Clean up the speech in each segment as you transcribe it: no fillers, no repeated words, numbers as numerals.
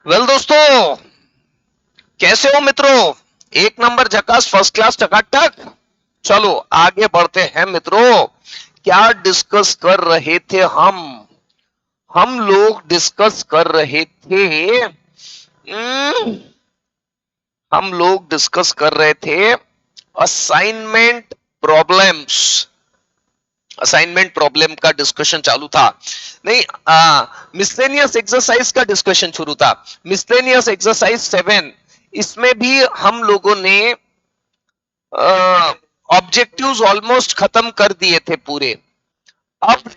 Well दोस्तों, कैसे हो मित्रों? एक नंबर झकास, फर्स्ट क्लास, टकाटक। चलो आगे बढ़ते हैं मित्रों। क्या डिस्कस कर रहे थे हम लोग डिस्कस कर रहे थे। हम लोग डिस्कस कर रहे थे असाइनमेंट प्रॉब्लम्स। असाइनमेंट प्रॉब्लम का डिस्कशन चालू था। नहीं, मिसलेनियस एक्सरसाइज का डिस्कशन शुरू था। मिसलेनियस एक्सरसाइज 7, इसमें भी हम लोगों ने ऑब्जेक्टिव्स ऑलमोस्ट खत्म कर दिए थे पूरे। अब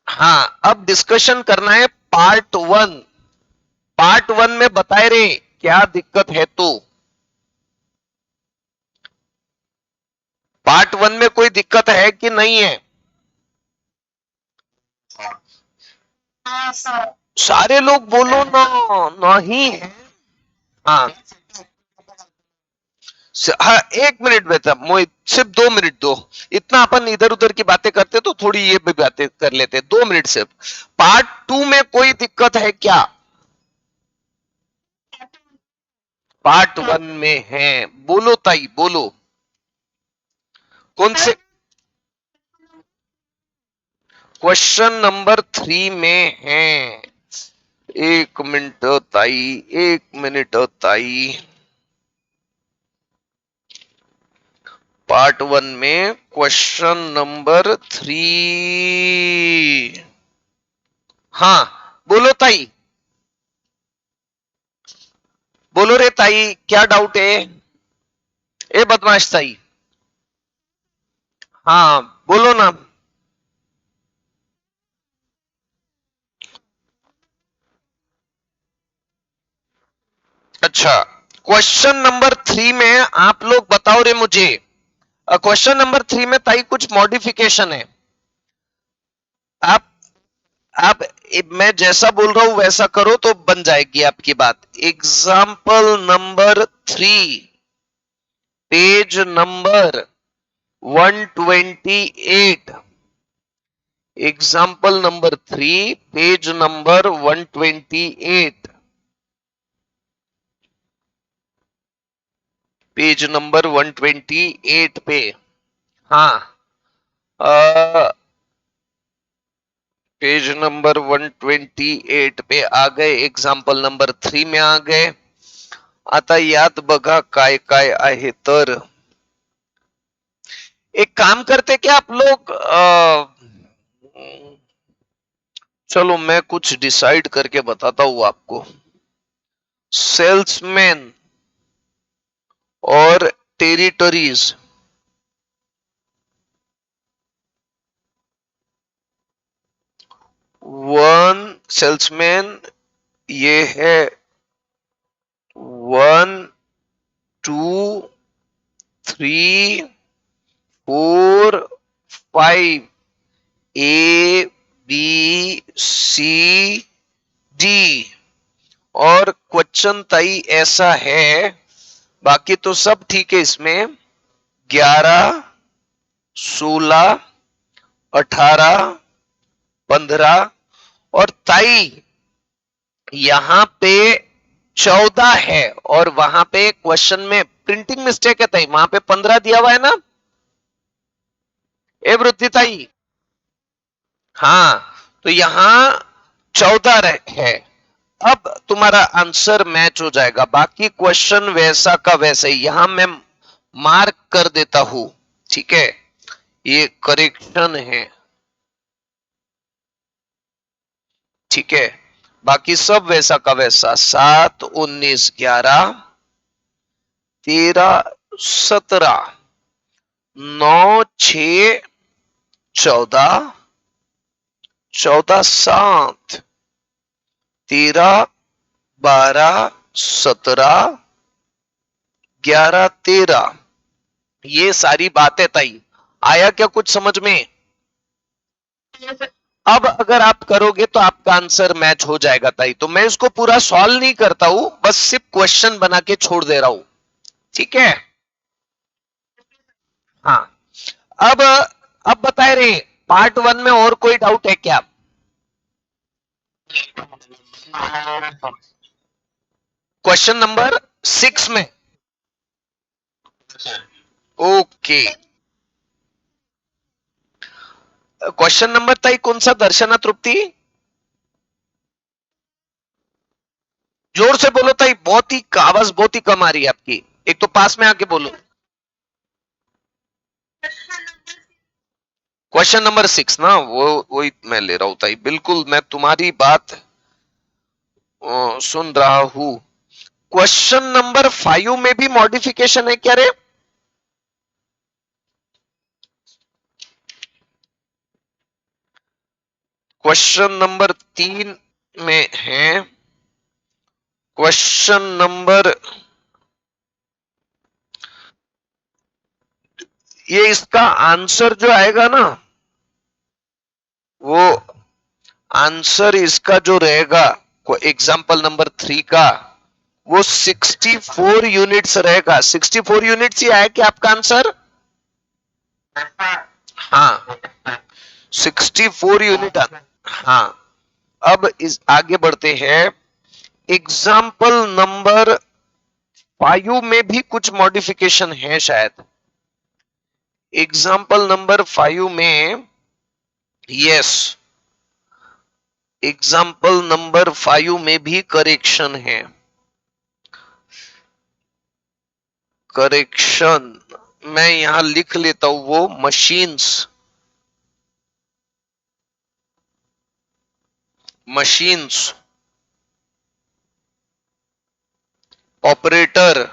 हाँ, अब डिस्कशन करना है पार्ट 1। पार्ट 1 में बताए रे क्या दिक्कत है। तो पार्ट 1 में कोई दिक्कत है कि नहीं है? सारे लोग बोलो ना। नहीं है। हाँ, हाँ, 1 मिनट बेटा मोहित, सिर्फ 2 मिनट दो। इतना अपन इधर उधर की बातें करते तो थोड़ी ये भी बातें कर लेते। 2 मिनट सिर्फ। पार्ट 2 में कोई दिक्कत है क्या? पार्ट 1 में है। बोलो ताई, बोलो। कौन से? क्वेश्चन नंबर 3 में है। 1 मिनट ताई, 1 मिनट ताई। पार्ट 1 में क्वेश्चन नंबर 3। हाँ, बोलो ताई। बोलो रे ताई, क्या डाउट है? ए बदमाश ताई। हाँ, बोलो ना। अच्छा, क्वेश्चन नंबर 3 में आप लोग बताओ रे मुझे। क्वेश्चन नंबर 3 में ताई कुछ मॉडिफिकेशन है। आप आप मैं जैसा बोल रहा हूं वैसा करो तो बन जाएगी आपकी बात। Example number 3, page number 128। Example number 3, page number 128। Page number 128 पे। हाँ, पेज नंबर 128 पे आ गए। एग्जाम्पल नंबर 3 में आ गए। आता याद बघा काय काय आहे तर। एक काम करते क्या आप लोग, चलो मैं कुछ डिसाइड करके बताता हूं आपको। सेल्समैन और टेरिटरीज। वन सेल्समैन, ये है 1 2 3 4 5। A B C D। और क्वेश्चन ताई ऐसा है, बाकी तो सब ठीक है इसमें। 11 16 18 15। और ताई यहां पे 14 है, और वहां पे क्वेश्चन में प्रिंटिंग मिस्टेक है ताई, वहां पे 15 दिया हुआ है ना। ए वृद्धि ताई। हाँ, तो यहां 14 है। अब तुम्हारा आंसर मैच हो जाएगा। बाकी क्वेश्चन वैसा का वैसा ही यहां मैं मार्क कर देता हूं। ठीक है, ये करेक्शन है। ठीक है, बाकी सब वैसा का वैसा। 7 19 11 13 17 9 6 14 14 7 13 12 17 11 13। ये सारी बातें तय। आया क्या कुछ समझ में? अब अगर आप करोगे तो आपका आंसर मैच हो जाएगा ताई। तो मैं इसको पूरा सॉल्व नहीं करता हूं, बस सिर्फ क्वेश्चन बना के छोड़ दे रहा हूं। ठीक है। हाँ, अब बताए रे, पार्ट 1 में और कोई डाउट है क्या? क्वेश्चन नंबर 6 में। ओके, क्वेश्चन नंबर ताई कौन सा दर्शना तृप्ति? जोर से बोलो ताई, बहुत ही आवाज बहुत ही कम आ रही है आपकी, एक तो पास में आके बोलो। क्वेश्चन नंबर 6 ना, वो वही मैं ले रहा हूं ताई, बिल्कुल मैं तुम्हारी बात सुन रहा हूं। क्वेश्चन नंबर 5 में भी मॉडिफिकेशन है क्या रे? क्वेश्चन नंबर 3 में है, क्वेश्चन नंबर, ये इसका आंसर जो आएगा ना, वो आंसर इसका जो रहेगा एग्जाम्पल नंबर 3 का, वो 64 यूनिट्स रहेगा। 64 यूनिट्स ही आया क्या आपका आंसर? हाँ, 64 यूनिट। हाँ, अब इस आगे बढ़ते हैं। एग्जाम्पल नंबर 5 में भी कुछ मॉडिफिकेशन है शायद। एग्जाम्पल नंबर 5 में, यस, एग्जाम्पल नंबर 5 में भी करेक्शन है। करेक्शन मैं यहां लिख लेता हूं, वो मशीन्स, मशीन्स ऑपरेटर,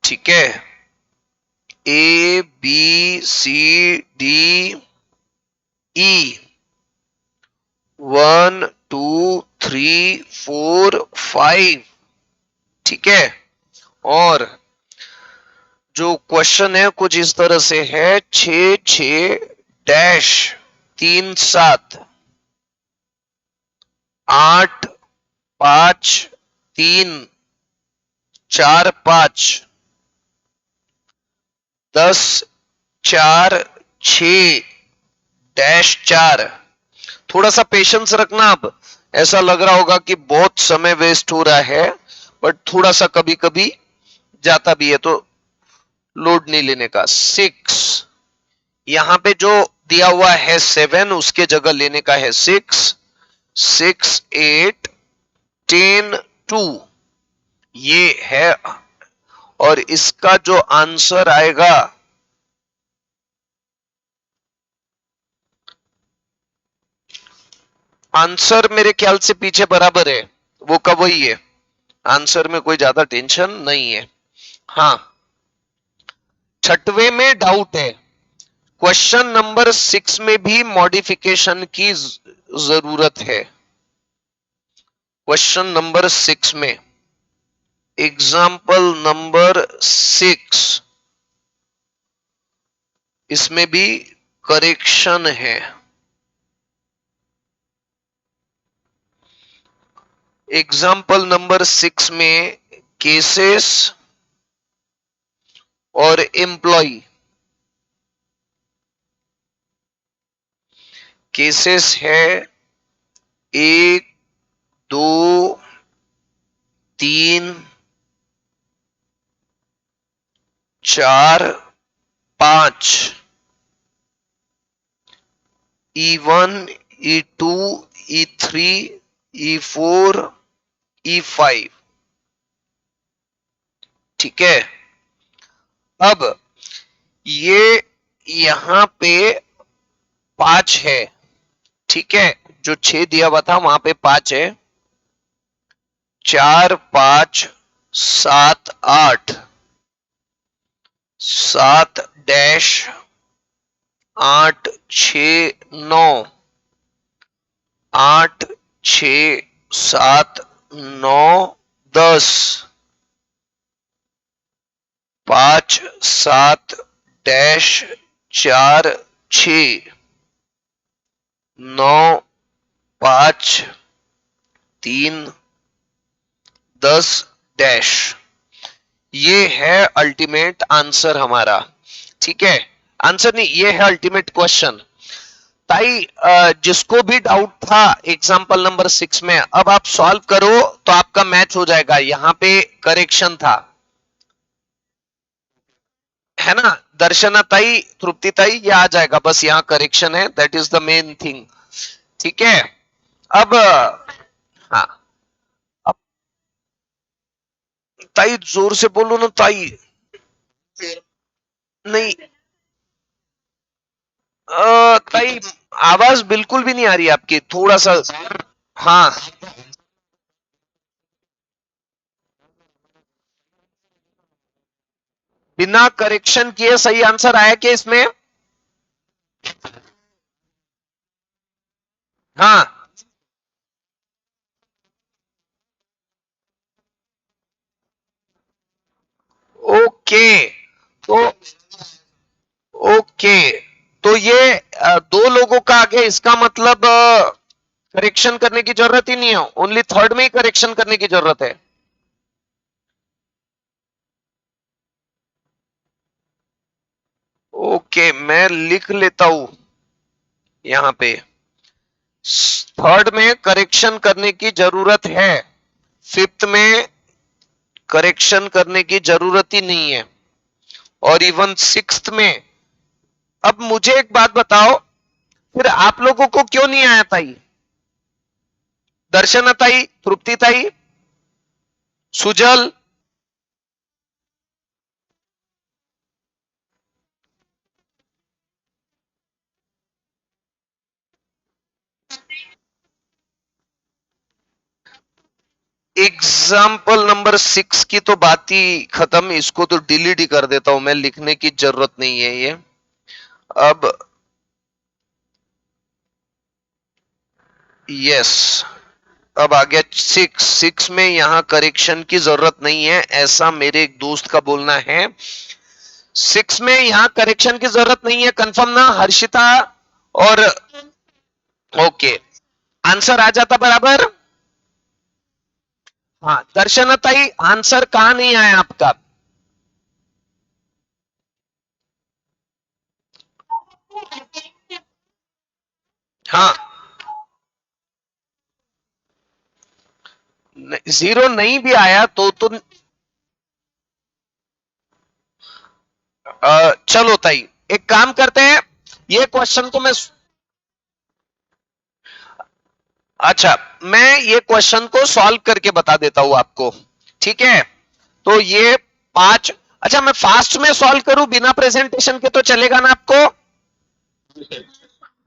ठीक है, ए बी सी डी ई, 1 2 3 4 5, ठीक है। और जो क्वेश्चन है कुछ इस तरह से है, 6 डैश 3 7 8 5 3 4 5 10 4 6 डैश 4। थोड़ा सा पेशेंस रखना। अब ऐसा लग रहा होगा कि बहुत समय वेस्ट हो रहा है, बट थोड़ा सा कभी कभी जाता भी है, तो लोड नहीं लेने का। 6, यहां पे जो दिया हुआ है 7, उसके जगह लेने का है 6, 6 8 10 2, ये है। और इसका जो आंसर आएगा, आंसर मेरे ख्याल से पीछे बराबर है, वो का वही है। आंसर में कोई ज्यादा टेंशन नहीं है। हाँ, छठवें में डाउट है। क्वेश्चन नंबर 6 में भी मॉडिफिकेशन की जरूरत है। क्वेश्चन नंबर 6 में, एग्जाम्पल नंबर 6, इसमें भी करेक्शन है। एग्जाम्पल नंबर 6 में केसेस और एम्प्लॉय, केसेस है 1 2 3 4 5, E1 E2 E3 E4 E5, ठीक है। अब ये यहां पे 5 है, ठीक है, जो 6 दिया हुआ था वहां पे 5 है। 4 5 7 8, 7 डैश 8 6 9, 8 6 7 9 10, 5 7 डैश 4 6 9 5 3 10 डैश। ये है अल्टीमेट आंसर हमारा, ठीक है। आंसर नहीं, ये है अल्टीमेट क्वेश्चन। ताई जिसको भी डाउट था एग्जाम्पल नंबर 6 में, अब आप सॉल्व करो तो आपका मैच हो जाएगा। यहाँ पे करेक्शन था, है ना, दर्शना ताई, तृप्ति ताई, ये आ जाएगा, बस यहाँ करेक्शन है, that is the main thing. ठीक है। अब हाँ, अब ताई जोर से बोलो ना ताई। नहीं, ताई आवाज बिल्कुल भी नहीं आ रही आपकी, थोड़ा सा। हाँ, बिना करेक्शन किए सही आंसर आया क्या इसमें? हाँ, ओके। तो ओके, तो ये दो लोगों का आगे, इसका मतलब करेक्शन करने की जरूरत ही नहीं है, ओनली थर्ड में ही करेक्शन करने की जरूरत है। ओके, मैं लिख लेता हूं यहाँ पे, थर्ड में करेक्शन करने की जरूरत है, फिफ्थ में करेक्शन करने की जरूरत ही नहीं है, और इवन सिक्स्थ में। अब मुझे एक बात बताओ, फिर आप लोगों को क्यों नहीं आया ताई? दर्शना ताई, तृप्ति ताई, सुजल। एग्जाम्पल नंबर 6 की तो बात ही खत्म, इसको तो डिलीट ही कर देता हूं मैं, लिखने की जरूरत नहीं है ये। अब यस, अब आ गया सिक्स। सिक्स में यहां करेक्शन की जरूरत नहीं है, ऐसा मेरे एक दोस्त का बोलना है। सिक्स में यहां करेक्शन की जरूरत नहीं है, कंफर्म ना हर्षिता? और ओके, आंसर आ जाता बराबर। हाँ, दर्शनताई, आंसर कहां नहीं आया आपका? हाँ, जीरो नहीं भी आया तो चलो ताई, एक काम करते हैं, ये क्वेश्चन को मैं, अच्छा, मैं ये क्वेश्चन को सॉल्व करके बता देता हूं आपको। ठीक है, तो ये पांच, अच्छा मैं फास्ट में सॉल्व करूं बिना प्रेजेंटेशन के तो चलेगा ना आपको?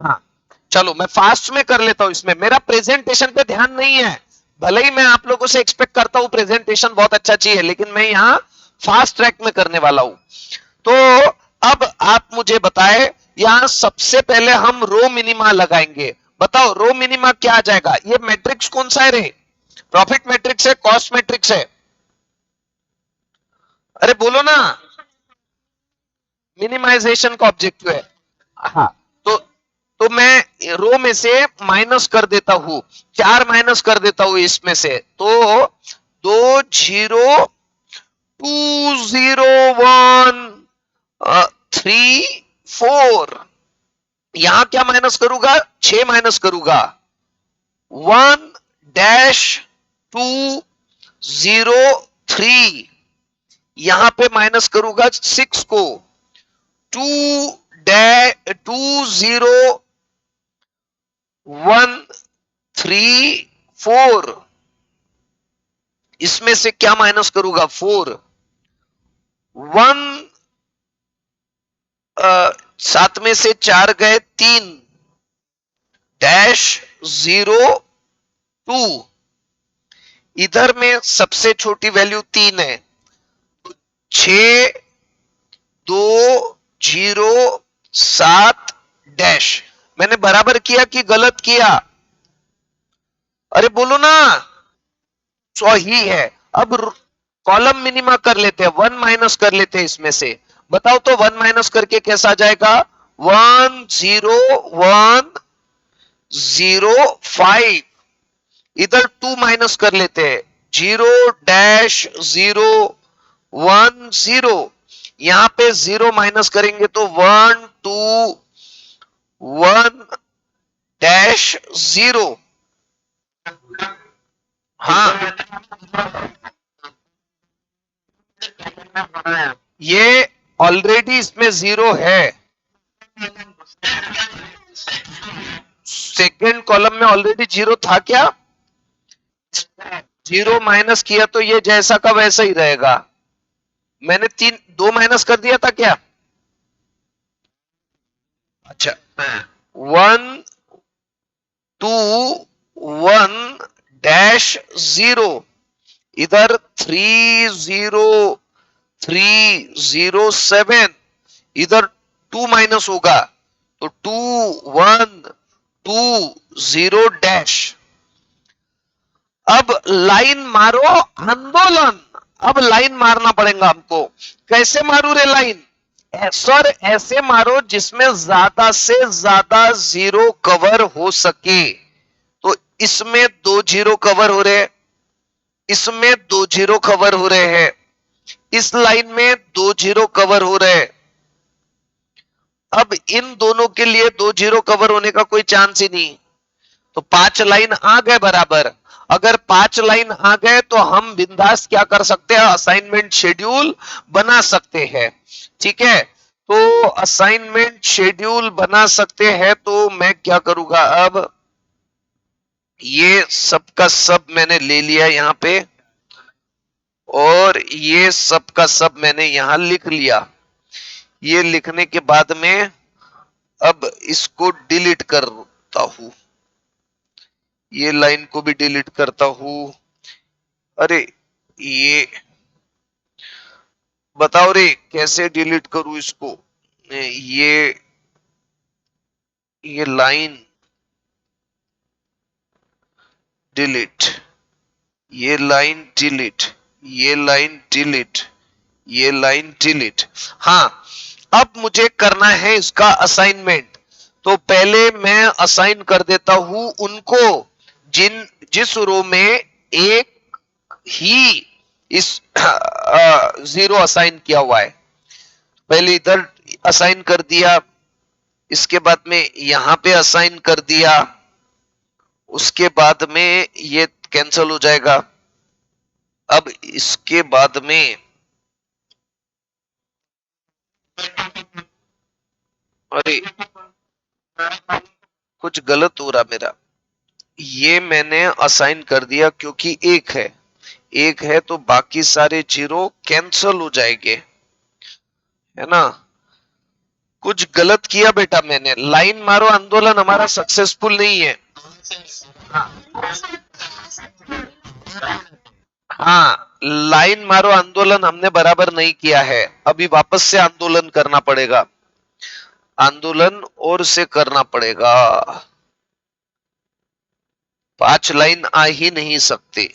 हाँ, चलो मैं फास्ट में कर लेता हूं, इसमें मेरा प्रेजेंटेशन पे ध्यान नहीं है। भले ही मैं आप लोगों से एक्सपेक्ट करता हूं प्रेजेंटेशन बहुत अच्छा चाहिए, लेकिन मैं यहाँ फास्ट ट्रैक में करने वाला हूं। तो अब आप मुझे बताएं, यहां सबसे पहले हम रो मिनिमा लगाएंगे। बताओ रो मिनिमा क्या आ जाएगा? ये मैट्रिक्स कौन सा है रे? प्रॉफिट मैट्रिक्स है, कॉस्ट मैट्रिक्स है? अरे बोलो ना। मिनिमाइजेशन का ऑब्जेक्टिव है। हाँ, तो मैं रो में से माइनस कर देता हूं, चार माइनस कर देता हूं इसमें से, तो 2 0 2 0 1 3 4, यहां क्या माइनस करूंगा? 6 माइनस करूंगा, 1-2 0 3, यहां पे माइनस करूंगा 6 को, 2-2 0 1 3 4, इसमें से क्या माइनस करूंगा? 4, 1, सात में से 4 गए, 3-0 2, इधर में सबसे छोटी वैल्यू 3 है, 6-2-0-7 मैंने बराबर किया कि गलत किया? अरे बोलो ना। सही है। अब कॉलम मिनिमा कर लेते हैं, 1 माइनस कर लेते हैं इसमें से। बताओ तो 1 माइनस करके कैसा आ जाएगा? 1-0-1-0-5, इधर 2 माइनस कर लेते हैं, 0-0-1-0, यहां पे 0 माइनस करेंगे तो 1-2-1 डैश 0। हाँ, ये ऑलरेडी इसमें 0 है। सेकेंड कॉलम में ऑलरेडी 0 था क्या? 0 माइनस किया तो ये जैसा का वैसा ही रहेगा। मैंने 2 माइनस कर दिया था क्या? अच्छा, 1 2 1 डैश 0, इधर 30307, इधर 2 माइनस होगा तो 2120 डैश। अब लाइन मारो आंदोलन। अब लाइन मारना पड़ेगा हमको। कैसे मारू रे लाइन? सर ऐसे मारो जिसमें ज्यादा से ज्यादा 0 कवर हो सके। तो इसमें 2 0 कवर हो रहे हैं, इसमें 2 0 कवर हो रहे हैं, इस लाइन में 2 0 कवर हो रहे हैं। अब इन दोनों के लिए 2 0 कवर होने का कोई चांस ही नहीं। तो 5 लाइन आ गए बराबर। अगर 5 लाइन आ गए तो हम बिंदास क्या कर सकते हैं? असाइनमेंट शेड्यूल बना सकते हैं। ठीक है, तो असाइनमेंट शेड्यूल बना सकते हैं। तो मैं क्या करूंगा, अब ये सब का सब मैंने ले लिया यहां पे, और ये सब का सब मैंने यहां लिख लिया। ये लिखने के बाद में अब इसको डिलीट करता हूं, ये लाइन को भी डिलीट करता हूं। अरे ये बताओ रे कैसे डिलीट करूं इसको? ये लाइन डिलीट, ये लाइन डिलीट, ये लाइन डिलीट, ये लाइन डिलीट। हाँ, अब मुझे करना है इसका असाइनमेंट। तो पहले मैं असाइन कर देता हूं उनको जिस रो में एक ही इस 0 असाइन किया हुआ है। पहले इधर असाइन कर दिया, इसके बाद में यहां पे असाइन कर दिया, उसके बाद में ये कैंसिल हो जाएगा। अब इसके बाद में अरे कुछ गलत हो रहा मेरा। ये मैंने असाइन कर दिया क्योंकि एक है तो बाकी सारे 0 कैंसिल हो जाएंगे, है ना? कुछ गलत किया बेटा मैंने। लाइन मारो आंदोलन हमारा सक्सेसफुल नहीं है। हाँ, लाइन मारो आंदोलन हमने बराबर नहीं किया है। अभी वापस से आंदोलन करना पड़ेगा, आंदोलन और से करना पड़ेगा। 5 लाइन आ ही नहीं सकते।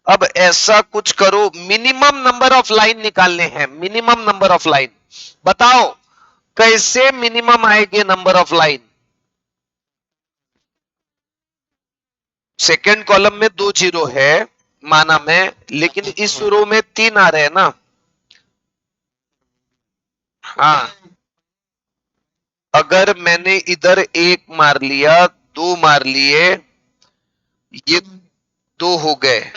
अब ऐसा कुछ करो, मिनिमम नंबर ऑफ लाइन निकालने हैं, मिनिमम नंबर ऑफ लाइन। बताओ कैसे मिनिमम आएंगे number of line? Second column में 2 0 है माना मैं, लेकिन इस रो में 3 आ रहे हैं ना। हाँ, अगर मैंने इधर 1 मार लिया, 2 मार लिए, ये 2 हो गए।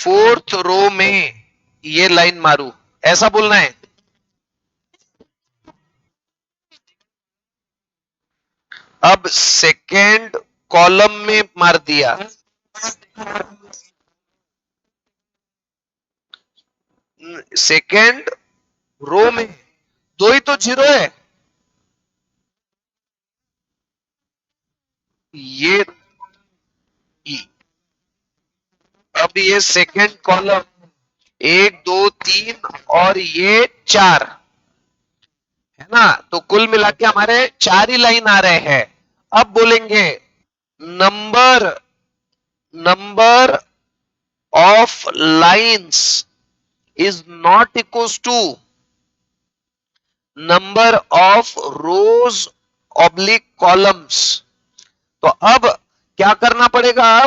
फोर्थ रो में ये लाइन मारू, ऐसा बोलना है। अब सेकेंड कॉलम में मार दिया, सेकेंड रो में 2 ही तो 0 है। ये अब ये सेकेंड कॉलम 1 2 3 और ये 4 है ना, तो कुल मिला के हमारे 4 ही लाइन आ रहे हैं। अब बोलेंगे number number of lines is not equals to number of rows oblique columns. तो अब क्या करना पड़ेगा?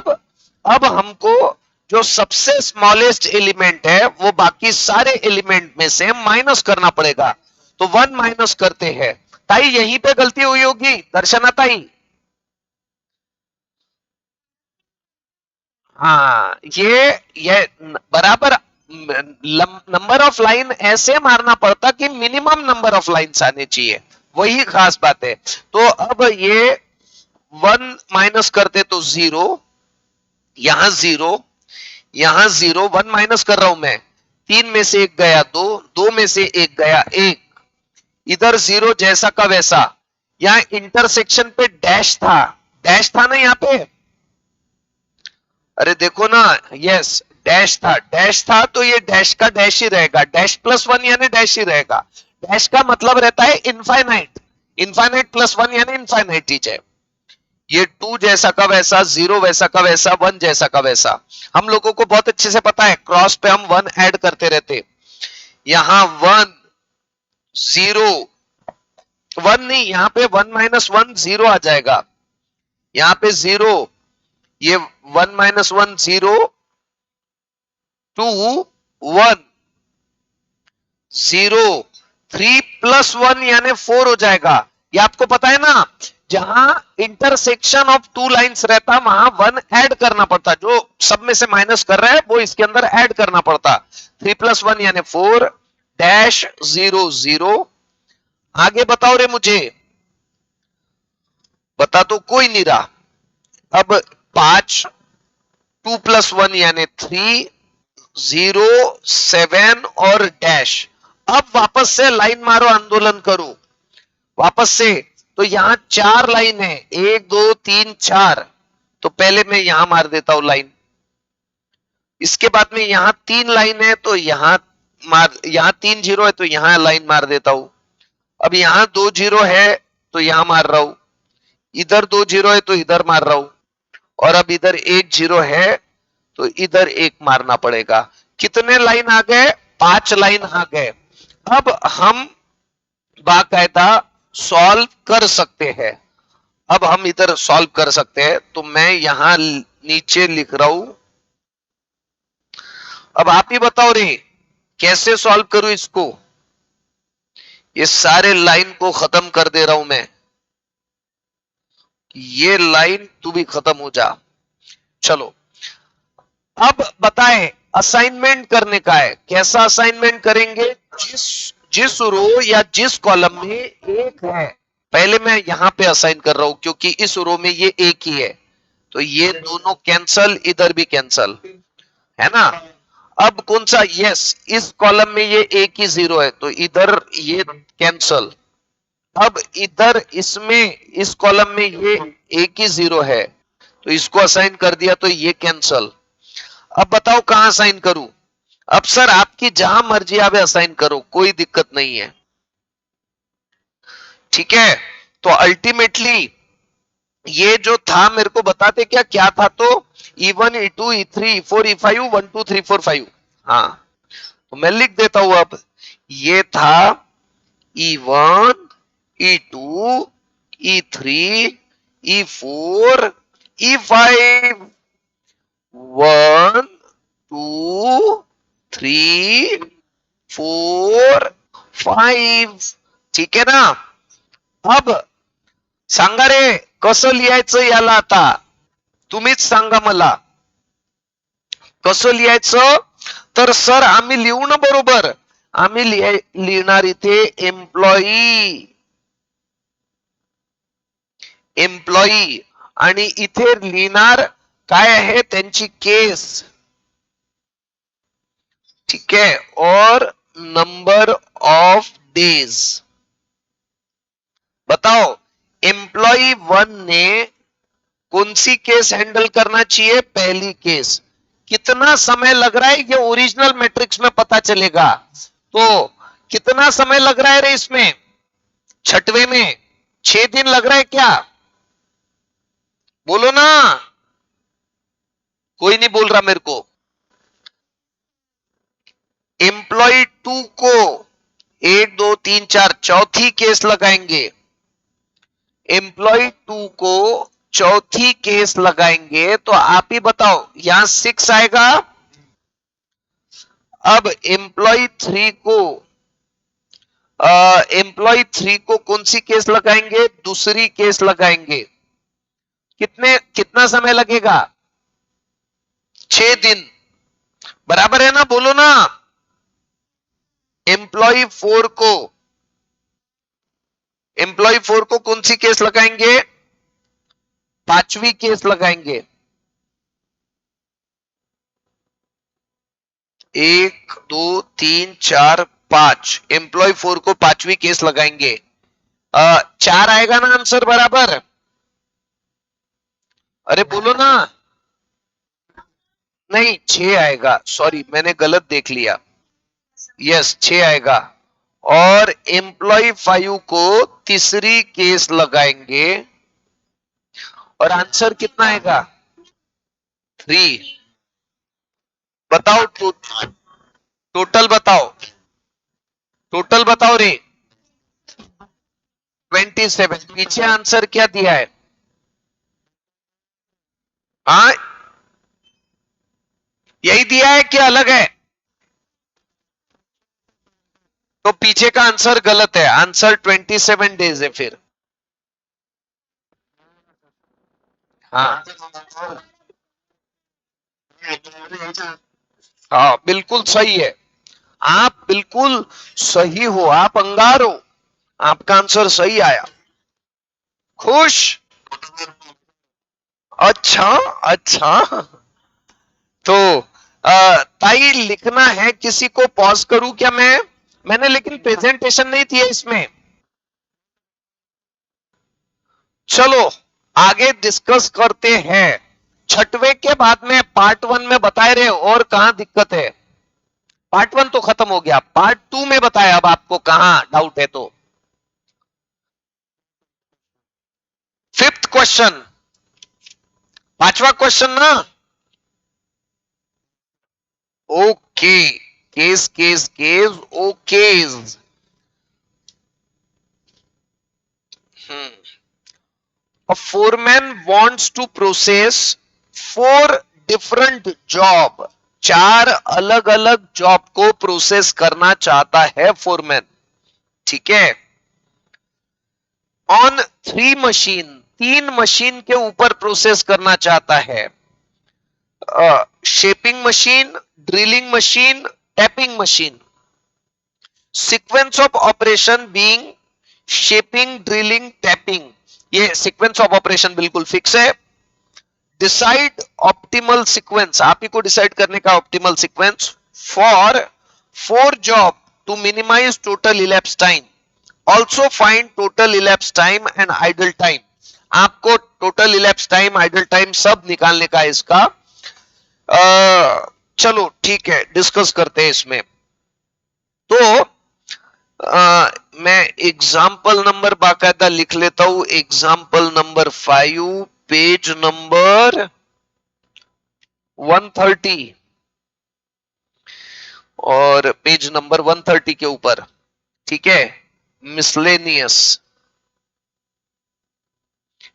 अब हमको जो सबसे स्मॉलेस्ट एलिमेंट है वो बाकी सारे एलिमेंट में से माइनस करना पड़ेगा। तो 1 माइनस करते हैं। ताई यहीं पे गलती हुई होगी दर्शना ताई। हाँ ये बराबर नंबर ऑफ लाइन ऐसे मारना पड़ता कि मिनिमम नंबर ऑफ लाइंस आने चाहिए, वही खास बात है। तो अब ये 1 माइनस करते तो 0, यहां 0, यहां 0, 1 माइनस कर रहा हूं मैं, 3 में से 1 गया 2, 2 में से 1 गया 1, इधर 0 जैसा का वैसा। यहाँ इंटरसेक्शन पे डैश था ना यहाँ पे, अरे देखो ना, यस डैश था तो ये डैश का डैश ही रहेगा, डैश प्लस 1 यानी डैश ही रहेगा। डैश का मतलब रहता है इनफाइनाइट, इनफाइनाइट प्लस 1 यानी इनफाइनाइट ही है। ये 2 जैसा का वैसा, 0 वैसा का वैसा, 1 जैसा का वैसा। हम लोगों को बहुत अच्छे से पता है क्रॉस पे हम 1 ऐड करते रहते। यहाँ 1 0 1 नहीं, यहाँ पे 1 माइनस 1 0 आ जाएगा, यहाँ पे 0, ये 1 माइनस 1 0, 2 1 0, 3 प्लस 1 यानी 4 हो जाएगा। ये आपको पता है ना, जहां इंटरसेक्शन ऑफ टू लाइंस रहता वहां 1 ऐड करना पड़ता, जो सब में से माइनस कर रहा है वो इसके अंदर ऐड करना पड़ता। 3 प्लस 1 यानी 4, डैश 0 0। आगे बताओ रे मुझे, बता तो कोई नहीं रहा। अब 5, 2 प्लस 1 यानी 3, 0 7 और डैश। अब वापस से लाइन मारो, आंदोलन करो वापस से। तो यहां 4 लाइन है, 1 2 3 4। तो पहले मैं यहां मार देता हूं लाइन, इसके बाद में यहां 3 लाइन है तो यहां यहां 3 जीरो है तो यहां लाइन मार देता हूं। अब यहां 2 जीरो है तो यहां मार रहा हूं, इधर 2 जीरो है तो इधर मार रहा हूं, और अब इधर 1 जीरो है तो इधर 1 मारना पड़ेगा। कितने लाइन आ गए? 5 लाइन आ गए। अब हम बाकायदा सॉल्व कर सकते हैं। अब हम इधर सॉल्व कर सकते हैं, तो मैं यहां नीचे लिख रहा हूं। अब आप ही बताओ रे कैसे सॉल्व करूं इसको। ये सारे लाइन को खत्म कर दे रहा हूं मैं, ये लाइन तू भी खत्म हो जा। चलो अब बताएं, असाइनमेंट करने का है। कैसा असाइनमेंट करेंगे? जिस जिस रो या जिस कॉलम में एक है, पहले मैं यहां पे असाइन कर रहा हूं क्योंकि इस रो में ये एक ही है, तो ये दोनों कैंसल, इधर भी कैंसल, है ना। अब कौन सा? यस, इस कॉलम में ये एक ही 0 है तो इधर ये कैंसल। अब इधर इसमें इस कॉलम में ये एक ही 0 है तो इसको असाइन कर दिया तो ये कैंसल। अब बताओ कहां असाइन करूं? अब सर आपकी जहां मर्जी आप असाइन करो, कोई दिक्कत नहीं है, ठीक है। तो अल्टीमेटली ये जो था मेरे को बताते क्या क्या था, तो E1 E2 E3 E4 E5 1 2 3 4 5। हाँ तो मैं लिख देता हूं। अब ये था E1 E2 E3 E4 E5 1 2 3 4 5, ठीक है ना। अब सांगा रे कसं लिहायचं याला, आता तुम्हीच सांगा मला कसं लिहायचं। तर सर आम्ही लिहू ना बरोबर, आम्ही लिहिणार इथे एम्प्लॉई, एम्प्लॉई, आणि इथे लिहिणार काय आहे त्यांची केस, ठीक है, और नंबर ऑफ डेज। बताओ एम्प्लॉई 1 ने कौन सी केस हैंडल करना चाहिए? पहली केस। कितना समय लग रहा है ये ओरिजिनल मैट्रिक्स में पता चलेगा। तो कितना समय लग रहा है रे इसमें? छठवें में 6 दिन लग रहा है क्या? बोलो ना, कोई नहीं बोल रहा मेरे को। एम्प्लॉय 2 को 1 2 3 4 चौथी केस लगाएंगे। एम्प्लॉय 2 को चौथी केस लगाएंगे तो आप ही बताओ, यहां 6 आएगा। अब एम्प्लॉय 3 को कौन सी केस लगाएंगे? दूसरी केस लगाएंगे। कितना समय लगेगा? 6 दिन। बराबर है ना? बोलो ना। एम्प्लॉय 4 को कौन सी केस लगाएंगे? पांचवी केस लगाएंगे। 1 2 3 4 5, एम्प्लॉय 4 को पांचवी केस लगाएंगे। 4 आएगा ना आंसर? बराबर। अरे बोलो ना। नहीं, 6 आएगा, सॉरी मैंने गलत देख लिया। यस, 6 आएगा। और एम्प्लॉय 5 को तीसरी केस लगाएंगे और आंसर कितना आएगा? 3। बताओ टोटल बताओ। टोटल बताओ रे। 27। पीछे आंसर क्या दिया है? हाँ, यही दिया है कि अलग है? तो पीछे का आंसर गलत है, आंसर 27 डेज है फिर। हाँ हाँ, बिल्कुल सही है। आप बिल्कुल सही हो, आप अंगार हो। आपका आंसर सही आया। खुश? अच्छा अच्छा। तो ताई लिखना है किसी को? पॉज करूं क्या मैंने लेकिन प्रेजेंटेशन नहीं दिया इसमें। चलो आगे डिस्कस करते हैं। छठवे के बाद में पार्ट 1 में बताए रहे और कहां दिक्कत है। पार्ट 1 तो खत्म हो गया, पार्ट 2 में बताया अब आपको कहां डाउट है। तो फिफ्थ क्वेश्चन, पांचवा क्वेश्चन ना। Okay, case case case okays. A foreman wants to process 4 different job, 4 अलग-अलग जॉब को प्रोसेस करना चाहता है फोरमैन। ठीक है। ऑन 3 मशीन, 3 मशीन के ऊपर प्रोसेस करना चाहता है। Shaping machine, drilling machine, tapping machine. Sequence of operation being shaping, drilling, tapping. ये सीक्वेंस ऑफ ऑपरेशन बिल्कुल फिक्स है। डिसाइड ऑप्टिमल सीक्वेंस, आप ही को डिसाइड करने का optimal sequence for 4 job to minimise total elapse time. Also find total elapse time and idle time. आपको total elapse time, idle time सब निकालने का इसका। चलो ठीक है, डिस्कस करते हैं इसमें। तो मैं एग्जाम्पल नंबर बाकायदा लिख लेता हूं। एग्जाम्पल नंबर 5, पेज नंबर 130 और पेज नंबर 130 के ऊपर। ठीक है। Miscellaneous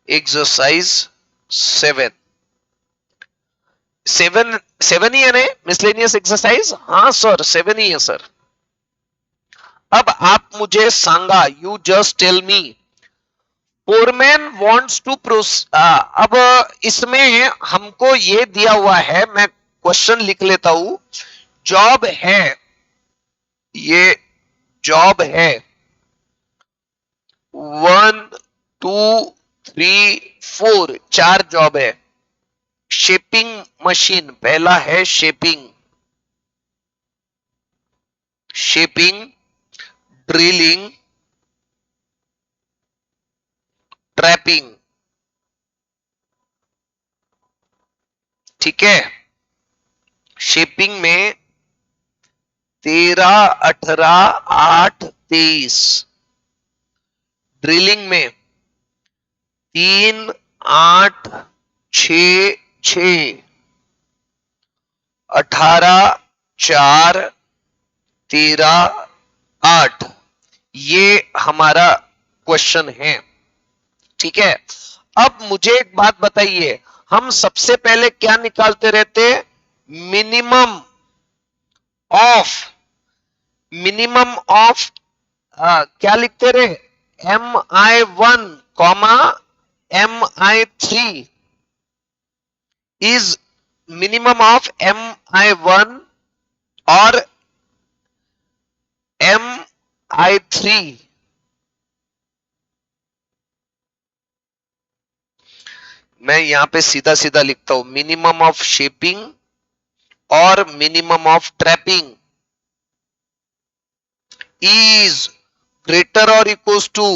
exercise 7। 7 ही है ना मिसलेनियस एक्सरसाइज? हाँ सर, 7 ही है सर। अब आप मुझे सांगा, you just tell me, foreman wants to अब इसमें हमको ये दिया हुआ है, मैं क्वेश्चन लिख लेता हूं। जॉब है, ये जॉब है 1 2 3 4, 4 जॉब है। शेपिंग मशीन पहला है, शेपिंग, ड्रिलिंग, ट्रैपिंग। ठीक है। शेपिंग में 13 18 8 23। ड्रिलिंग में 3 8 6 6, 18 4 13 8। ये हमारा क्वेश्चन है। ठीक है। अब मुझे एक बात बताइए, हम सबसे पहले क्या निकालते रहते? मिनिमम ऑफ, मिनिमम ऑफ क्या लिखते रहे? MI1 comma MI3 is minimum of MI1 और MI3। मैं यहां पे सीधा सीधा लिखता हूं, मिनिमम ऑफ शेपिंग और minimum of trapping is greater और equals to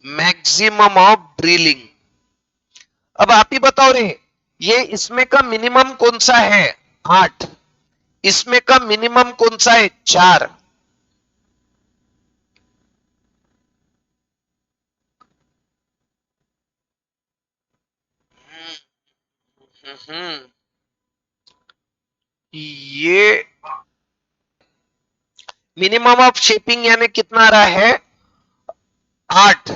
maximum of drilling. अब आप ही बताओ रे, ये इसमें का मिनिमम कौन सा है? 8। इसमें का मिनिमम कौन सा है? 4। ये मिनिमम ऑफ शेपिंग यानी कितना आ रहा है? 8।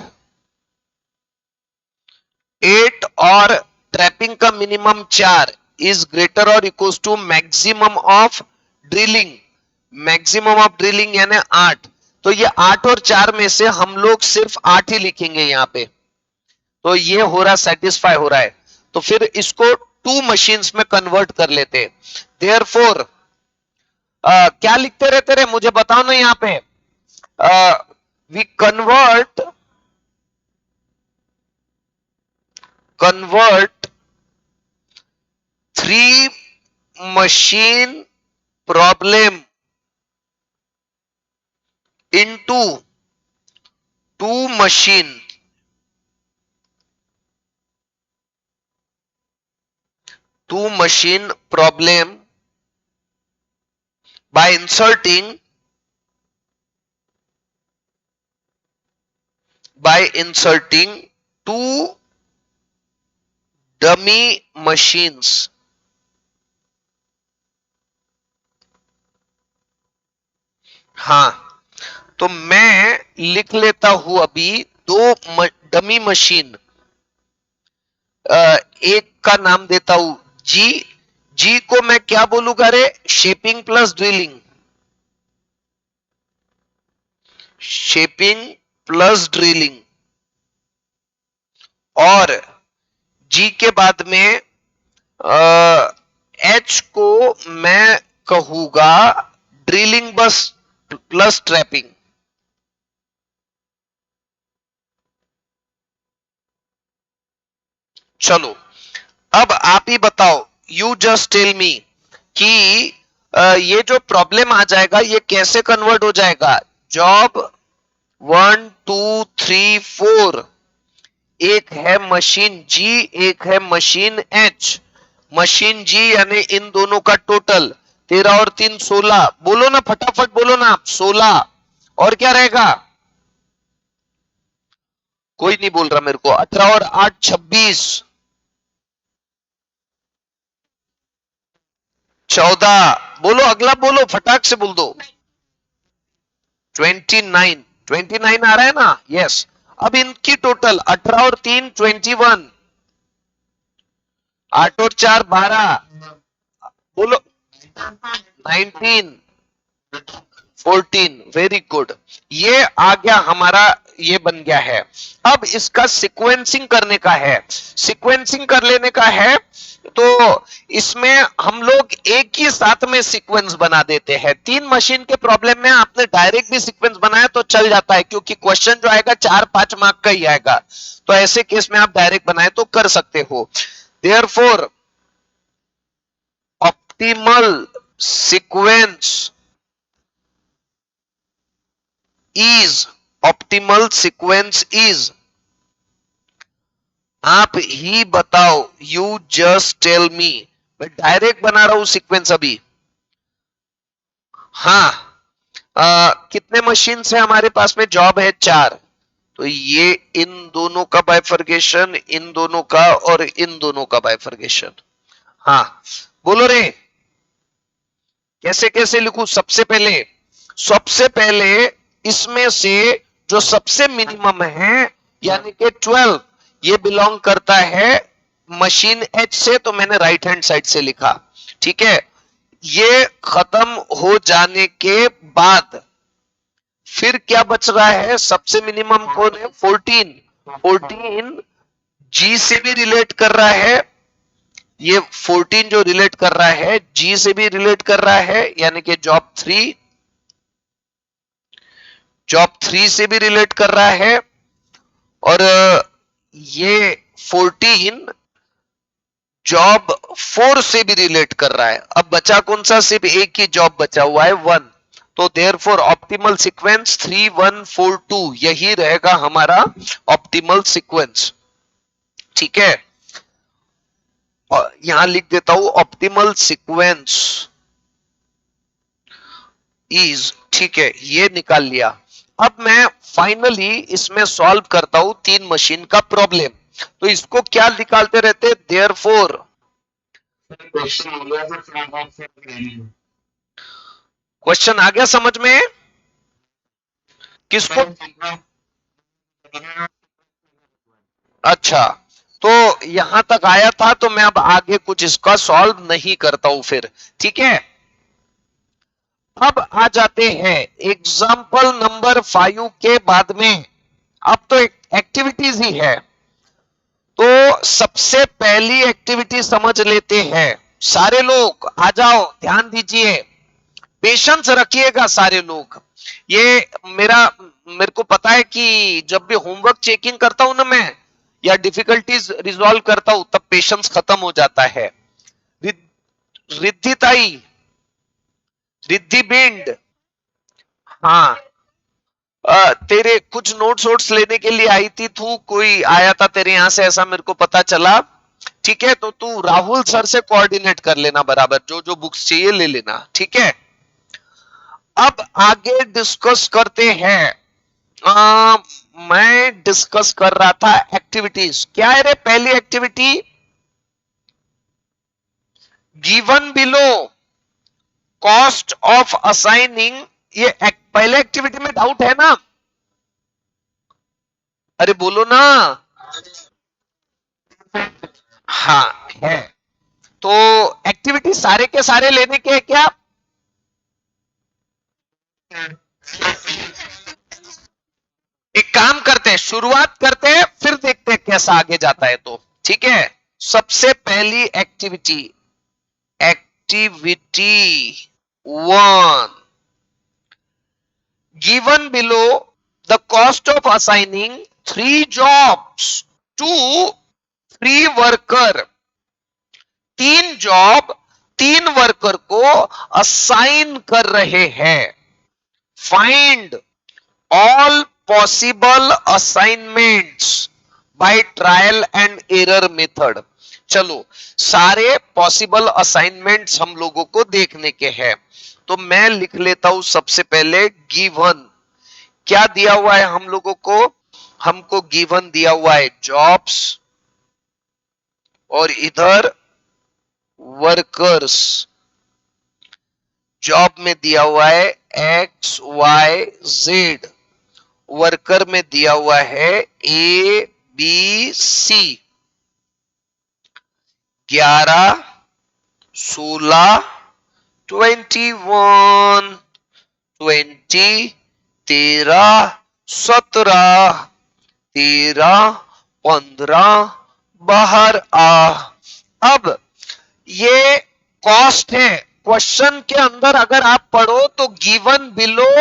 8 और ट्रैपिंग का मिनिमम 4 इज ग्रेटर और equals to maximum of drilling. Maximum of drilling यानी 8। तो ये 8 और 4 में से हम लोग सिर्फ 8 ही लिखेंगे यहां पे। तो ये हो रहा, सेटिस्फाई हो रहा है। तो फिर इसको 2 मशीन्स में कन्वर्ट कर लेते हैं। देयरफॉर क्या लिखते रहते रहे, मुझे बताओ ना यहां पे। We convert 3 machine problem into 2 machine problem by inserting 2 dummy machines। हाँ, तो मैं लिख लेता हूं अभी 2 डमी मशीन। एक का नाम देता हूं जी। जी को मैं क्या बोलूंगा रे? Shaping plus drilling. Shaping plus drilling. और जी के बाद में एच को मैं कहूंगा ड्रिलिंग बस प्लस ट्रैपिंग। चलो, अब आप ही बताओ, यू जस्ट टेल मी कि ये जो प्रॉब्लम आ जाएगा ये कैसे कन्वर्ट हो जाएगा? जॉब 1 2 3 4, एक है मशीन जी, एक है मशीन एच। मशीन जी यानी इन दोनों का टोटल 13 और 3 16। बोलो ना, फटाफट बोलो ना आप। 16 और क्या रहेगा? कोई नहीं बोल रहा मेरे को। 18 और 8 26। 14। बोलो अगला, बोलो फटाक से बोल दो। 29। 29 आ रहा है ना? यस। अब इनकी टोटल 18 और 3 21, 8 और 4 12। बोलो 19 14। वेरी गुड, ये आ गया हमारा, ये बन गया है। अब इसका सीक्वेंसिंग करने का है। सीक्वेंसिंग कर लेने का है तो इसमें हम लोग एक ही साथ में सीक्वेंस बना देते हैं। 3 मशीन के प्रॉब्लम में आपने डायरेक्ट भी सीक्वेंस बनाया तो चल जाता है, क्योंकि क्वेश्चन जो आएगा 4-5 मार्क का ही आएगा। तो ऐसे केस में आप डायरेक्ट बनाए तो कर सकते हो। Therefore optimal sequence is, optimal sequence is, आप ही बताओ, यू जस्ट टेल मी। मैं डायरेक्ट बना रहा हूं सीक्वेंस अभी। हाँ, कितने मशीन है हमारे पास में? जॉब है 4। तो ये इन दोनों का बाइफर्केशन, इन दोनों का और इन दोनों का बाइफर्केशन। हाँ, बोलो रे, कैसे कैसे लिखूं? सबसे पहले इसमें से जो सबसे मिनिमम है यानी कि 12, ये बिलोंग करता है मशीन एच से, तो मैंने राइट हैंड साइड से लिखा। ठीक है, ये खत्म हो जाने के बाद फिर क्या बच रहा है? सबसे मिनिमम कौन है? 14। 14 जी से भी रिलेट कर रहा है, ये 14 जो रिलेट कर रहा है जी से भी रिलेट कर रहा है, यानी कि जॉब 3 से भी रिलेट कर रहा है, और ये 14 जॉब 4 से भी रिलेट कर रहा है। अब बचा कौन सा? सिर्फ एक ही जॉब बचा हुआ है, 1। तो देयरफॉर ऑप्टिमल सीक्वेंस 3 1 4 2 यही रहेगा हमारा ऑप्टिमल सीक्वेंस। ठीक है, और यहां लिख देता हूं ऑप्टिमल सीक्वेंस इज, ठीक है, ये निकाल लिया। अब मैं फाइनली इसमें सॉल्व करता हूं 3 मशीन का प्रॉब्लम। तो इसको क्या निकालते रहते? देयरफॉर क्वेश्चन आ गया समझ में? किसको? अच्छा, तो यहां तक आया था, तो मैं अब आगे कुछ इसका सॉल्व नहीं करता हूं फिर। ठीक है, अब आ जाते हैं एग्जाम्पल नंबर 5 के बाद में। अब तो एक्टिविटीज ही है, तो सबसे पहली एक्टिविटी समझ लेते हैं। सारे लोग आ जाओ, ध्यान दीजिए, पेशेंस रखिएगा सारे लोग। ये मेरा मेरे को पता है कि जब भी होमवर्क चेकिंग करता हूं ना मैं, या डिफिकल्टीज रिजॉल्व करता हूं, तब पेशेंस खत्म हो जाता है। रिद्धि ताई, रिद्धि बिंड, हाँ, तेरे कुछ नोट्स वोट्स लेने के लिए आई थी तू, कोई आया था तेरे यहाँ से, ऐसा मेरे को पता चला। ठीक है, तो तू राहुल सर से कोऑर्डिनेट कर लेना बराबर, जो जो बुक्स चाहिए ले लेना। ठीक है, अब आगे डिस्कस करते हैं। मैं डिस्कस कर रहा था एक्टिविटीज। क्या है रे पहली activity? Given below cost of assigning. ये पहले एक्टिविटी में डाउट है ना? अरे बोलो ना। हाँ है, तो एक्टिविटी सारे के सारे लेने के हैं क्या? एक काम करते हैं, शुरुआत करते हैं, फिर देखते हैं कैसा आगे जाता है। तो ठीक है, सबसे पहली activity, activity 1, given below the cost of assigning 3 jobs to 3 worker। 3 job 3 worker को असाइन कर रहे हैं। Find all possible assignments by trial and error method. चलो, सारे पॉसिबल असाइनमेंट्स हम लोगों को देखने के हैं, तो मैं लिख लेता हूं सबसे पहले गिवन। क्या दिया हुआ है हम लोगों को? हमको गिवन दिया हुआ है जॉब्स, और इधर वर्कर्स। जॉब में दिया हुआ है XYZ, वर्कर में दिया हुआ है ABC। 11 16 21 20 13 17 13 15 बाहर आ। अब ये कॉस्ट है। क्वेश्चन के अंदर अगर आप पढ़ो तो given below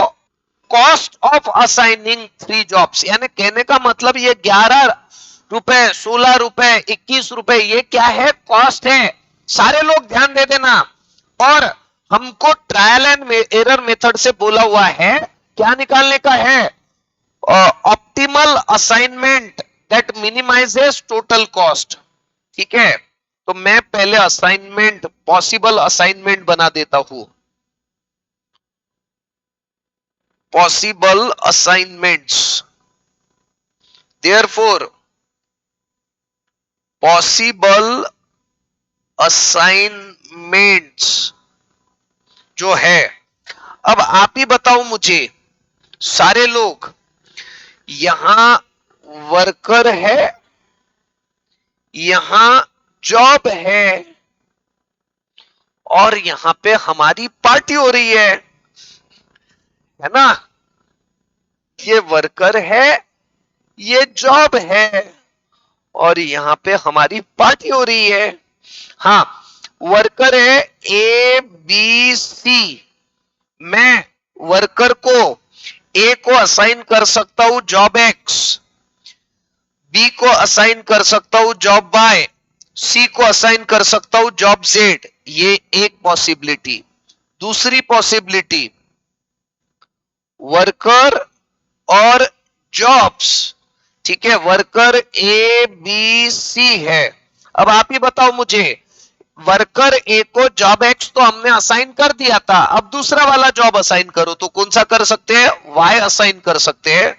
cost of assigning 3 jobs, यानी कहने का मतलब ये 11 रुपए, 16 रुपए, 21 रुपए, ये क्या है? कॉस्ट है। सारे लोग ध्यान दे देना। और हमको ट्रायल एंड एरर मेथड से बोला हुआ है क्या निकालने का है? Optimal assignment that minimises total cost. ठीक है, तो मैं पहले असाइनमेंट, पॉसिबल असाइनमेंट बना देता हूं। Possible assignments, therefore possible assignments जो है, अब आप ही बताओ मुझे सारे लोग, यहां वर्कर है यहां जॉब है और यहां पे हमारी पार्टी हो रही है ना। ये वर्कर है, ये जॉब है, और यहां पे हमारी पार्टी हो रही है। हाँ, वर्कर है ए बी सी। मैं वर्कर को ए को असाइन कर सकता हूं जॉब एक्स, बी को असाइन कर सकता हूं जॉब वाई, सी को असाइन कर सकता हूं जॉब जेड। ये एक पॉसिबिलिटी। दूसरी पॉसिबिलिटी, वर्कर और जॉब्स, ठीक है, वर्कर ए बी सी है। अब आप ही बताओ मुझे, वर्कर ए को जॉब एक्स तो हमने असाइन कर दिया था, अब दूसरा वाला जॉब असाइन करो तो कौन सा कर सकते हैं? वाई असाइन कर सकते हैं,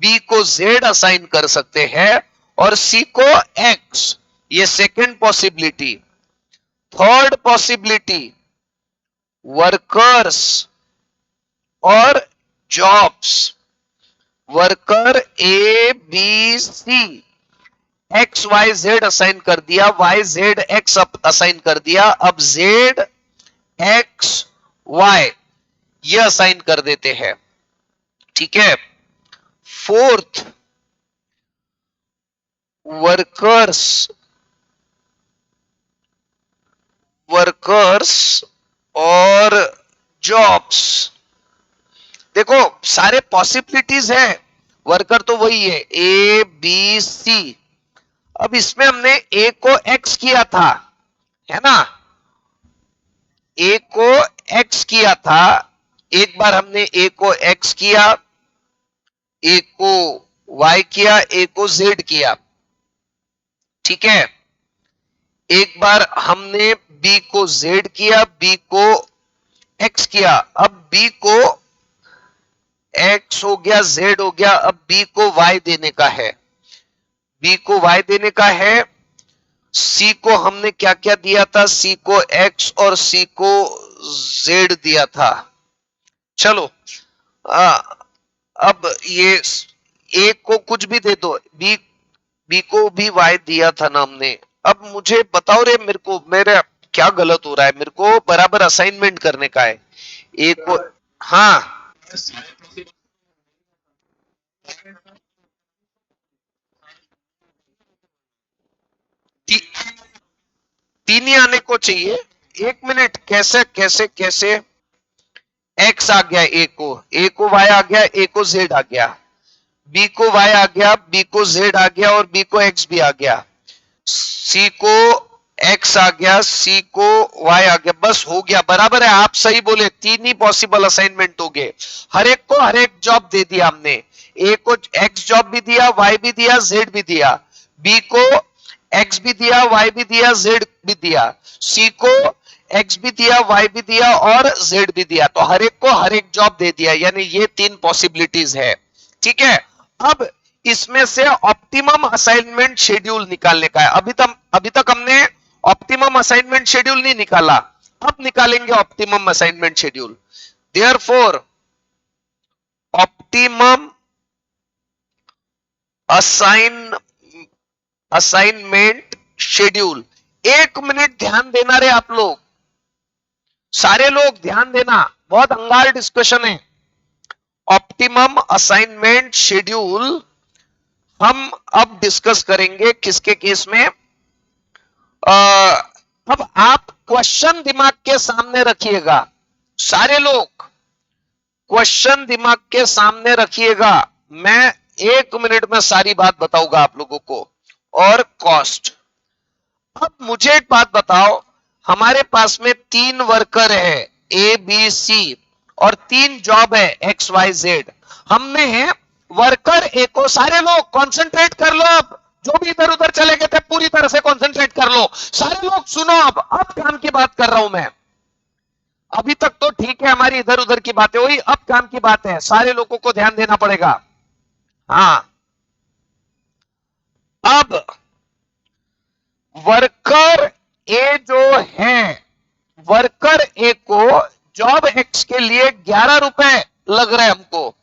बी को जेड असाइन कर सकते हैं, और सी को एक्स। ये second possibility. Third possibility, workers और jobs. Worker A B C, X Y Z assign कर दिया, वाई जेड एक्स असाइन कर दिया, अब जेड एक्स वाई ये असाइन कर देते हैं, ठीक है। फोर्थ, वर्कर्स वर्कर्स और जॉब्स। देखो सारे पॉसिबिलिटीज है, वर्कर तो वही है ए बी सी। अब इसमें हमने ए को एक्स किया था, है ना, ए को एक्स किया था। एक बार हमने ए को एक्स किया, ए को वाई किया, ए को जेड किया, ठीक है। एक बार हमने बी को जेड किया, बी को एक्स किया, अब बी को एक्स हो गया, जेड हो गया, अब बी को वाई देने का है, बी को वाई देने का है। सी को हमने क्या क्या दिया था? सी को एक्स और सी को जेड दिया था। चलो अब ये ए को कुछ भी दे दो, बी बी को भी वाई दिया था ना हमने। अब मुझे बताओ रे, मेरे को मेरा क्या गलत हो रहा है? मेरे को बराबर असाइनमेंट करने का है ए को। हाँ, ती, तीन ही आने को चाहिए। एक मिनट, कैसे कैसे कैसे? एक्स आ गया ए को वाई आ गया, ए को जेड आ गया, बी को वाई आ गया, बी को जेड आ गया, और बी को एक्स भी आ गया। सी को एक्स आ गया, सी को वाई आ गया, बस हो गया, बराबर है। आप सही बोले, तीन ही पॉसिबल असाइनमेंट हो गए। हर एक को हर एक जॉब दे दिया हमने। ए को एक्स जॉब भी दिया, वाई भी दिया, जेड भी दिया। बी को एक्स भी दिया, वाई भी दिया, जेड भी दिया। सी को एक्स भी दिया, वाई भी दिया, और जेड भी दिया। तो हर एक को हर एक जॉब दे दिया, यानी ये तीन पॉसिबिलिटीज है, ठीक है। अब इसमें से ऑप्टिमम असाइनमेंट शेड्यूल निकालने का है। अभी तक हमने ऑप्टिमम असाइनमेंट शेड्यूल नहीं निकाला, अब निकालेंगे optimum assignment schedule. Therefore optimum assign assignment schedule. एक मिनट ध्यान देना रे आप लोग, सारे लोग ध्यान देना, बहुत अंगार डिस्कशन है। ऑप्टिमम असाइनमेंट शेड्यूल हम अब डिस्कस करेंगे किसके केस में? अब आप क्वेश्चन दिमाग के सामने रखिएगा, सारे लोग क्वेश्चन दिमाग के सामने रखिएगा। मैं एक मिनट में सारी बात बताऊंगा आप लोगों को। और कॉस्ट, अब मुझे एक बात बताओ, हमारे पास में तीन वर्कर है ए बी सी, और तीन जॉब है एक्स वाई जेड। हमने वर्कर ए को, सारे लोग कंसंट्रेट कर लो, अब जो भी इधर उधर चले गए थे पूरी तरह से कंसंट्रेट कर लो, सारे लोग सुनो। अब काम की बात कर रहा हूं मैं। अभी तक तो ठीक है, हमारी इधर उधर की बातें हुई, अब काम की बात है, सारे लोगों को ध्यान देना पड़ेगा। हाँ, अब वर्कर ए जो है, वर्कर ए को जॉब एक्स के लिए 11 रुपए लग रहे हमको,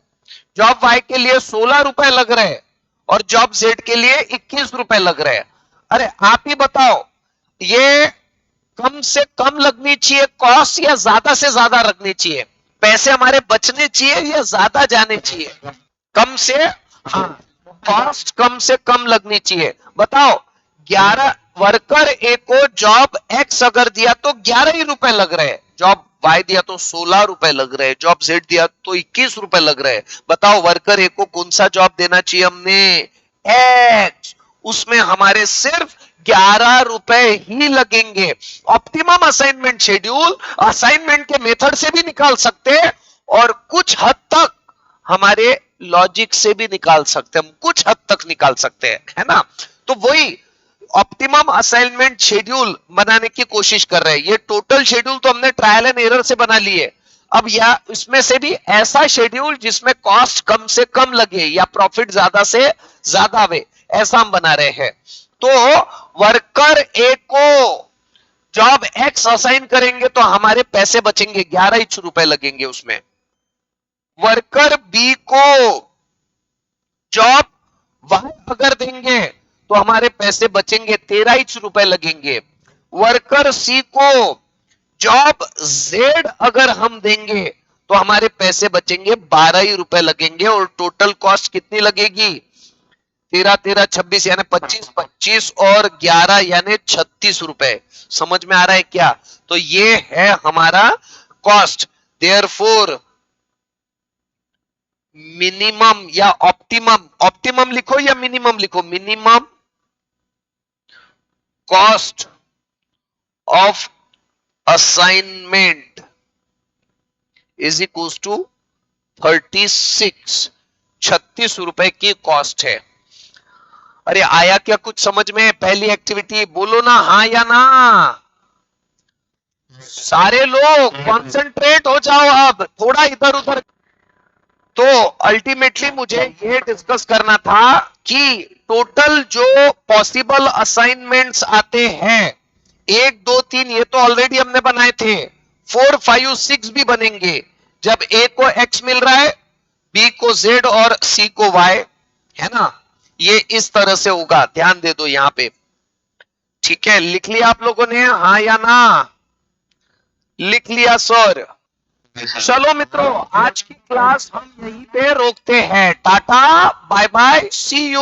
जॉब वाई के लिए 16 रुपए लग रहे, और जॉब जेड के लिए 21 रुपए लग रहे। अरे आप ही बताओ, ये कम से कम लगनी चाहिए कॉस्ट या ज्यादा से ज्यादा रखनी चाहिए? पैसे हमारे बचने चाहिए या ज्यादा जाने चाहिए? कम से, हाँ, कॉस्ट कम से कम लगनी चाहिए। बताओ, 11 वर्कर ए को जॉब एक्स अगर दिया तो 11 ही रुपए लग रहे हैं, जॉब वाई दिया तो 16 रुपए लग रहे हैं, जॉब जेड दिया तो 21 रुपए लग रहे हैं। बताओ वर्कर ए को कौन सा जॉब देना चाहिए हमने? एक्स। उसमें हमारे सिर्फ 11 रुपए ही लगेंगे। ऑप्टिमम असाइनमेंट शेड्यूल असाइनमेंट के मेथड से भी निकाल सकते हैं और कुछ हद तक हमारे लॉजिक से भी निकाल सकते हैं, हम कुछ हद तक निकाल सकते हैं, है ना? तो वही ऑप्टिमम असाइनमेंट शेड्यूल बनाने की कोशिश कर रहे हैं। ये टोटल शेड्यूल तो हमने ट्रायल एंड एरर से बना लिए, अब या इसमें से भी ऐसा शेड्यूल जिसमें कॉस्ट कम से कम लगे या प्रॉफिट ज्यादा से ज्यादा आवे, ऐसा हम बना रहे हैं। तो वर्कर ए को जॉब एक्स असाइन करेंगे तो हमारे पैसे बचेंगे, 11 ही रुपए लगेंगे उसमें। वर्कर बी को जॉब वाई अगर देंगे तो हमारे पैसे बचेंगे, 13 ही रुपए लगेंगे। वर्कर सी को जॉब जेड अगर हम देंगे तो हमारे पैसे बचेंगे, 12 ही रुपए लगेंगे और टोटल कॉस्ट कितनी लगेगी? 13 13 26 यानी 25, 25 और 11 यानी 36 रुपए। समझ में आ रहा है क्या? तो ये है हमारा कॉस्ट। देयरफॉर मिनिमम या ऑप्टिमम, ऑप्टिमम लिखो या मिनिमम लिखो, minimum cost of assignment is equal to 36, 36 रुपए की कॉस्ट है। अरे आया क्या कुछ समझ में? पहली एक्टिविटी बोलो ना हाँ या ना। सारे लोग कॉन्सेंट्रेट हो जाओ, अब थोड़ा इधर उधर। तो अल्टीमेटली मुझे ये डिस्कस करना था कि टोटल जो पॉसिबल असाइनमेंट्स आते हैं, 1 2 3 ये तो ऑलरेडी हमने बनाए थे, 4 5 6 भी बनेंगे। जब ए को एक्स मिल रहा है, बी को जेड और सी को वाई, है ना? ये इस तरह से होगा, ध्यान दे दो यहां पे। ठीक है, लिख लिया आप लोगों ने हाँ या ना? लिख लिया सर? चलो मित्रों, आज की क्लास हम यहीं पे रोकते हैं। Tata bye bye, see you.